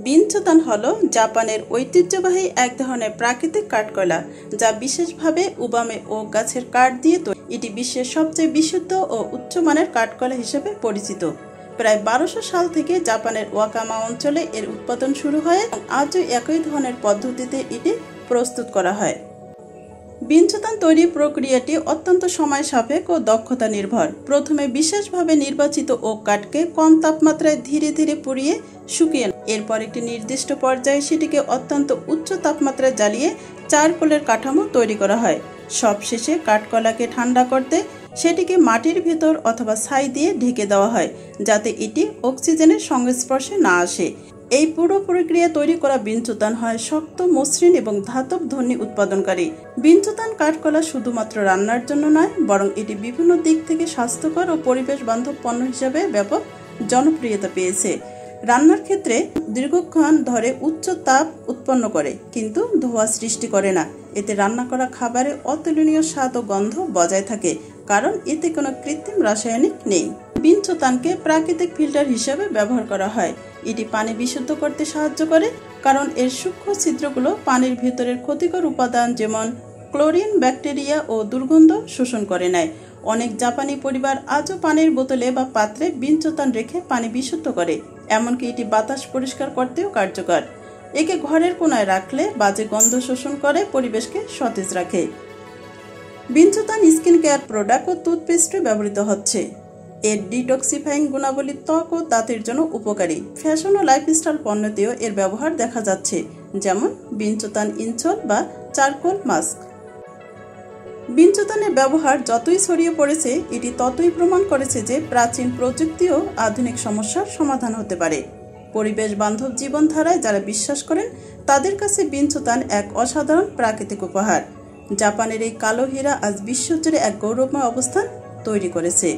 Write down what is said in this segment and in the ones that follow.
বিনচোতান হলো জাপানের ঐতিহ্যবাহী এক ধরনের প্রাকৃতিক কাঠকয়লা, যা বিশেষভাবে উবামে ওক গাছের কাঠ দিয়ে তৈরি। এটি বিশ্বের সবচেয়ে বিশুদ্ধ ও উচ্চমানের কাঠকয়লা হিসেবে পরিচিত। প্রায় 1200 সাল থেকে জাপানের ওয়াকামা অঞ্চলে এর উৎপাদন শুরু হয় এবং আজও একই ধরনের পদ্ধতিতে এটি প্রস্তুত করা হয়। বিনচোতান তৈরির প্রক্রিয়াটি অত্যন্ত সময় সাপেক্ষ ও দক্ষতা নির্ভর। প্রথমে বিশেষভাবে নির্বাচিত ওক কাঠকে কম তাপমাত্রায় ধীরে ধীরে পুড়িয়ে শুকিয়ে এরপর একটি নির্দিষ্ট পর্যায়ে সেটিকে অত্যন্ত উচ্চ তাপমাত্রায় জ্বালিয়ে চারকোলের কাঠামো তৈরি করা হয়। সবশেষে কাঠকয়লাকে ঠান্ডা করতে সেটিকে মাটির ভিতর অথবা ছাই দিয়ে ঢেকে দেওয়া হয়, যাতে এটি অক্সিজেনের সংস্পর্শে না আসে। এই পুরো প্রক্রিয়া তৈরি করা বিনচোতান হয় শক্ত, মসৃণ এবং ধাতব ধ্বনি উৎপাদনকারী। বিনচোতান কাঠকয়লা শুধুমাত্র রান্নার জন্য নয়, বরং এটি বিভিন্ন দিক থেকে স্বাস্থ্যকর ও পরিবেশ বান্ধব পণ্য হিসেবে ব্যাপক জনপ্রিয়তা পেয়েছে। রান্নার ক্ষেত্রে দীর্ঘক্ষণ ধরে উচ্চ তাপ উৎপন্ন করে, কিন্তু ধোঁয়া সৃষ্টি করে না। এতে রান্না করা খাবারে অতুলনীয় স্বাদ ও গন্ধ বজায় থাকে, কারণ এতে কোনো কৃত্রিম রাসায়নিক নেই। বিনচোতানকে প্রাকৃতিক ফিল্টার হিসেবে ব্যবহার করা হয়। এটি পানি বিশুদ্ধ করতে সাহায্য করে, কারণ এর সূক্ষ্ম ছিদ্রগুলো পানির ভিতরের ক্ষতিকর উপাদান যেমন ক্লোরিন, ব্যাকটেরিয়া ও দুর্গন্ধ শোষণ করে নেয়। অনেক জাপানি পরিবার আজও পানির বোতলে বা পাত্রে বিনচোতান রেখে পানি বিশুদ্ধ করে, এমনকি এটি বাতাস পরিষ্কার করতেও কার্যকর। একে ঘরের কোনায় রাখলে বাজে গন্ধ শোষণ করে পরিবেশকে সতেজ রাখে। বিনচোতান স্কিন কেয়ার প্রোডাক্ট ও টুথপেস্টে ব্যবহৃত হচ্ছে। এর ডিটক্সিফাইং গুণাবলী ত্বক ও দাঁতের জন্য উপকারী। ফ্যাশন ও লাইফস্টাইল পণ্যতেও এর ব্যবহার দেখা যাচ্ছে, যেমন বিনচোতান ইনসোল বা চারকোল মাস্ক। বিনচোতানের ব্যবহার যতই ছড়িয়ে পড়েছে, এটি ততই প্রমাণ করেছে যে প্রাচীন প্রযুক্তিও আধুনিক সমস্যার সমাধান হতে পারে। পরিবেশ বান্ধব জীবনধারায় যারা বিশ্বাস করেন, তাদের কাছে বিনচোতান এক অসাধারণ প্রাকৃতিক উপহার। জাপানের এই কালো হীরা আজ বিশ্বজুড়ে এক গৌরবময় অবস্থান তৈরি করেছে,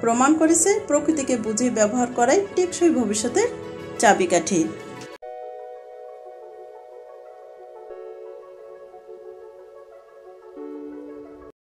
প্রমাণ করেছে প্রকৃতিকে বুঝে ব্যবহার করাই টেকসই ভবিষ্যতের চাবিকাঠি।